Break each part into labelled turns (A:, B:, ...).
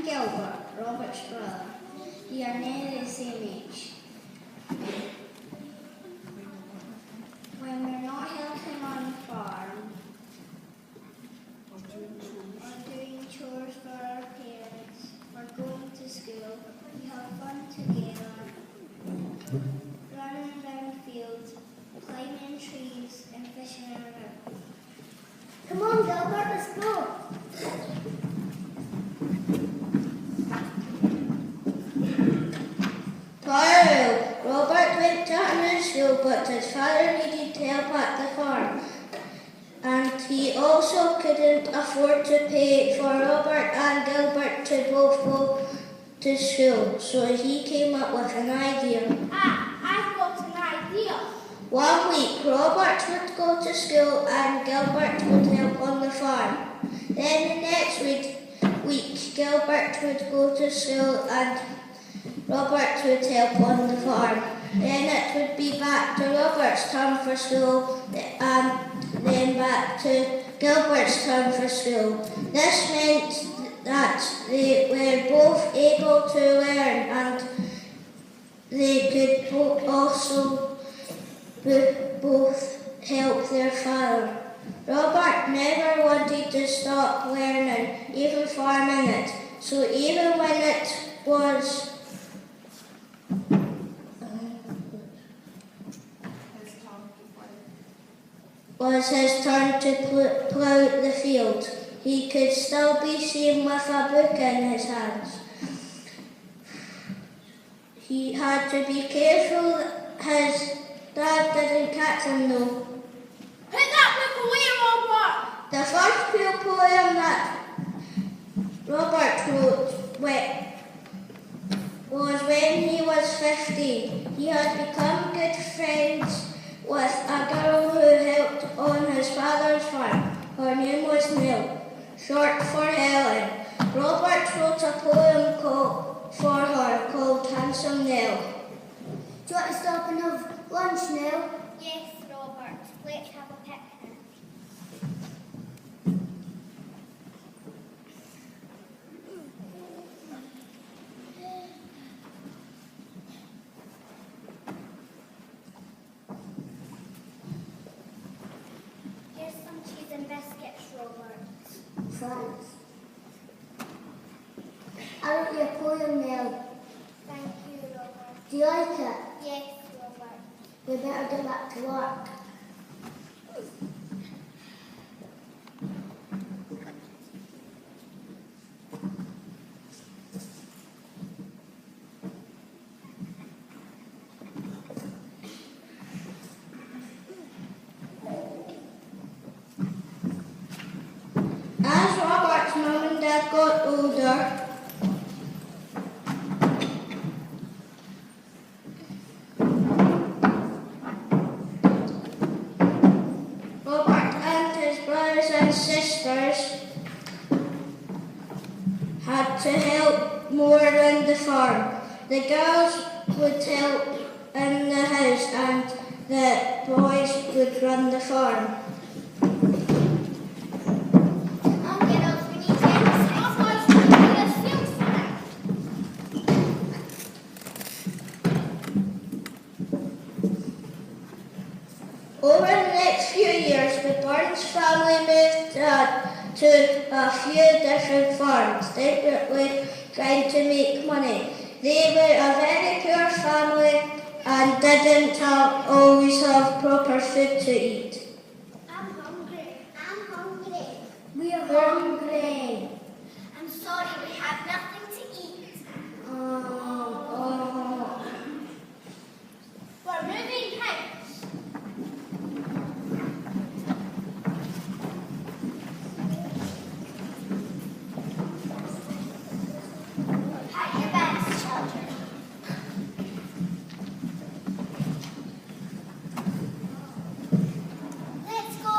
A: I'm Gilbert, Robert's brother. We are nearly the same age. When we're not helping on the farm, or doing chores for our parents, or going to school, we have fun together, running around fields, climbing trees, and fishing in a river. Come on, Gilbert, let's go. Robert went to another school, but his father needed help at the farm, and he also couldn't afford to pay for Robert and Gilbert to both go to school, so he came up with an idea.
B: I've got an idea.
A: One week, Robert would go to school and Gilbert would help on the farm. Then the next week Gilbert would go to school and Robert would help on the farm. Then it would be back to Robert's turn for school and then back to Gilbert's turn for school. This meant that they were both able to learn and they could also both help their father. Robert never wanted to stop learning, even for a minute. So even when it was his turn to plough the field, he could still be seen with a book in his hands. He had to be careful his dad didn't catch him though.
B: Put that book away, Robert!
A: The first pure poem that Robert wrote was when he was 15. He had become good friends with a girl who helped on his father's farm. Her name was Nell, short for Helen. Robert wrote a poem for her called Handsome Nell.
C: Do you want to stop and have lunch now?
B: Yes, Robert. Let's have a picnic. Here's some cheese and biscuits, Robert.
C: Thanks. I wrote you a poem now.
B: Thank you, Robert.
C: Do you like it?
B: Yes, Robert.
C: We better get back to work.
A: As Robert's mum and dad got older, Robert and his brothers and sisters had to help more in the farm. The girls would help in the house and the boys would run the farm. Over the next few years, the Burns family moved to a few different farms, desperately trying to make money. They were a very poor family and didn't always have proper food to eat.
B: I'm hungry.
C: We're hungry.
B: I'm sorry, we have nothing to eat. We're moving house. Pack your bags, children. Let's go.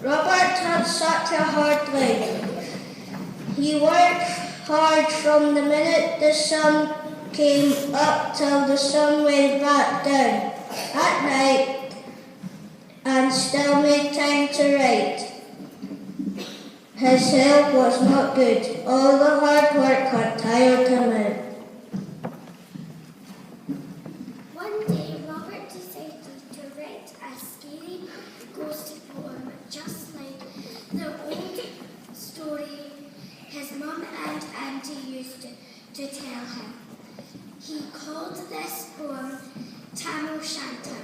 A: Robert had such a hard life. He worked hard from the minute the sun came up till the sun went back down at night, and still made time to write. His health was not good. All the hard work had tired him out.
B: One day, Robert decided to write a scary ghost poem, just like the old story his mum and auntie used to tell him. He called this poem Tam O'Shanter.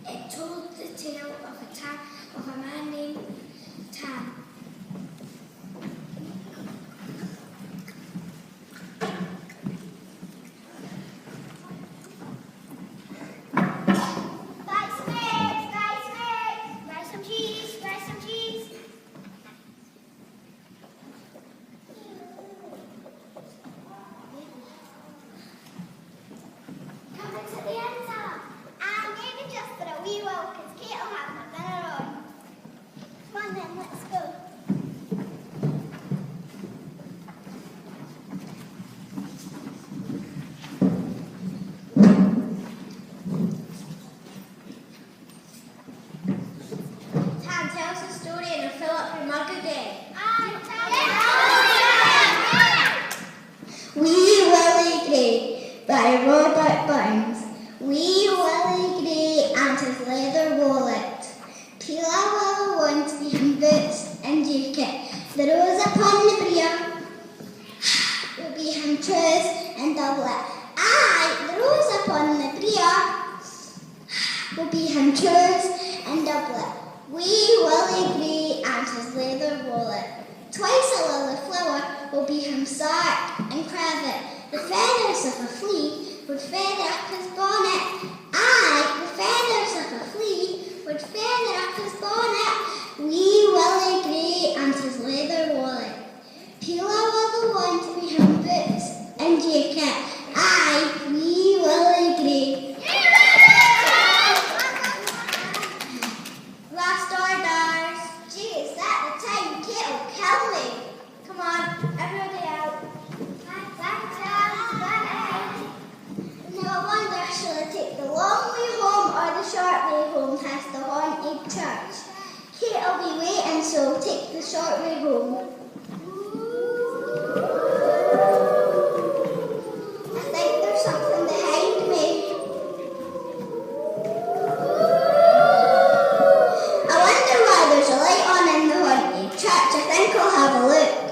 B: It told the tale of a man named Tam.
C: By Robert Burns. Wee Willie Grey and his leather wallet. Pila Willow wants him boots and jacket. The rose upon the brier will be him trews and doublet. Aye, the rose upon the brier will be him trews and doublet. Wee Willie Grey and his leather wallet. Twice a lily flower will be him sark and cravat. The feathers of a flea would feather up his bonnet. Aye, the feathers of a flea would feather up his bonnet. Wee Willie Grey and his leather wallet. Pila Willow want to be him boots and jacket. Aye, Wee Willie Grey. Last orders. Gee, is that the time Kate'll kill me? Come on, everybody out. Shall I take the long way home or the short way home past the haunted church? Kate'll be waiting, so I'll take the short way home. I think there's something behind me. I wonder why there's a light on in the haunted church. I think I'll have a look.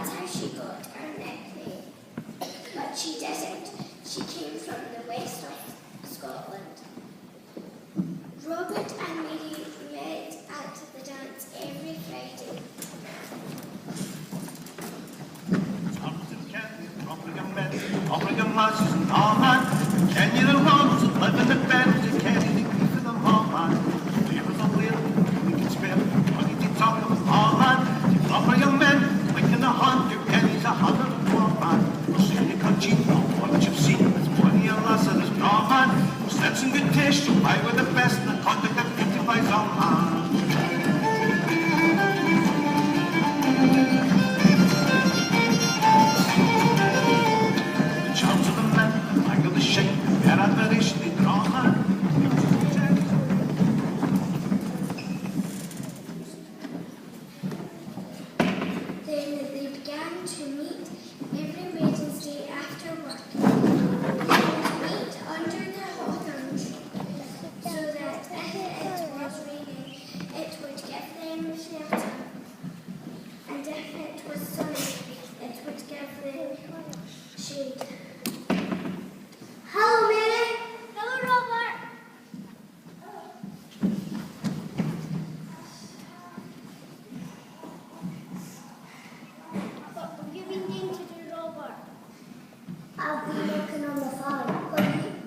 B: That's how she got her nickname. But she didn't. She came from the west of Scotland. Robert and Mary met at the dance every Friday.
D: Proper young men, proper young lasses and all man. Can you the ones that live in the bed, you can't eat for them all man. Flavors of wheel, we can spare, money to talk of all man. Proper young men, quick in the hunt, your pennies 101 man. We'll soon you can cheat on what you've seen. There's plenty of lasses, there's no man. With sense and good taste, you'll buy with the best, and the conduct that beautifies all man. Charms of the men, like of the shape, their admiration, they draw man.
B: Then they began to meet every Wednesday after work. They would meet under the hawthorns so that if it was raining, it would give them shelter. And if it was sunny, it would give them shade.
C: Hello, Mary.
B: Hello, Robert. What have you been doing to do, Robert?
C: I've been working on the farm.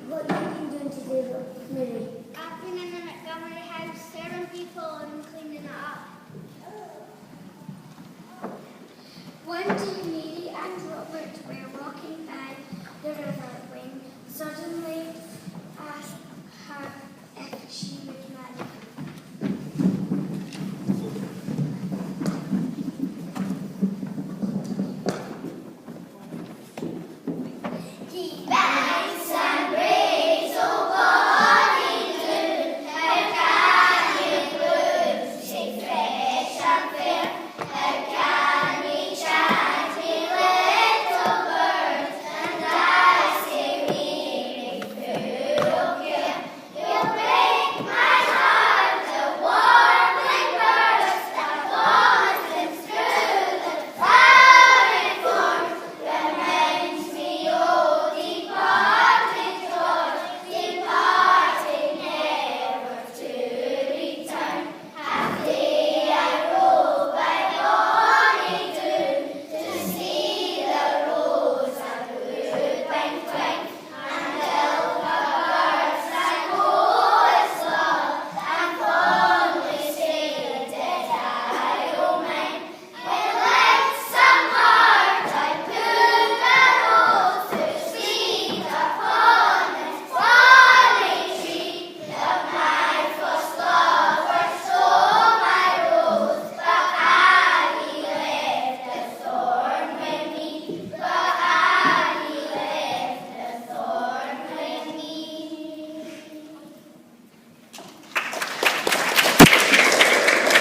C: What have you been doing today, Mary?
B: I've been in the Montgomery house serving people and cleaning it up. One day, Mary and Robert were walking by the river when suddenly asked her if she would